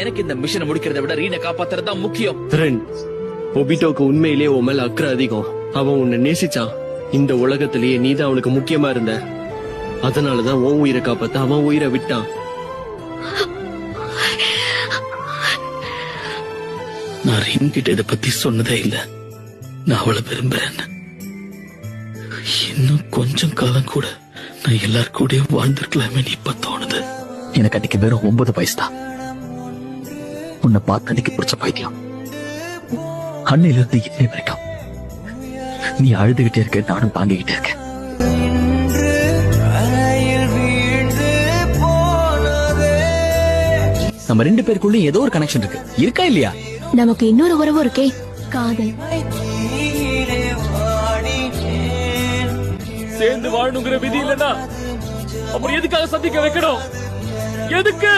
எனக்கு இந்த மிஷனை முடிக்கிறத விட ரீனை காப்பாத்துறது தான் முக்கியம். ஒபிட்டோக்கு உண்மையிலேயே உன் மேல அக்கறை அதிகம். அவன் உன்னை நேசிச்சான். இந்த உலகத்திலேயே நீதான் அவனுக்கு முக்கியமா இருந்த. அதனாலதான் உன் உயிரை காப்பாத்த அவன் உயிரை விட்டான். நான் ரீன் கிட்ட இதை பத்தி சொன்னதே இல்ல. நான் அவளை விரும்புறேன். இன்னும் கொஞ்சம் காலம் கூட நான் எல்லார் கூடயும் வாழ்ந்திருக்கலாமே இப்ப தோணுது. எனக்கு அன்னைக்கு வெறும் 9 வயசு தான். உன்னை பார்த்து அன்னைக்கு பிடிச்ச பைத்தியம். அன்னையில இருந்து இன்னை வரைக்கும் நீ அழுதுகிட்டே இருக்க, நானும் தாங்கிக்கிட்டே இருக்கேன். நம்ம 2 பேருக்குள்ள ஏதோ ஒரு கனெக்ஷன் இருக்கு. இருக்கா இல்லையா? நமக்கு இன்னொரு உறவு இருக்கே, காதல். சேர்ந்து வாழணுங்கிற விதி இல்லைன்னா அப்புறம் எதுக்காக சந்திக்க வைக்கணும்? எதுக்கு?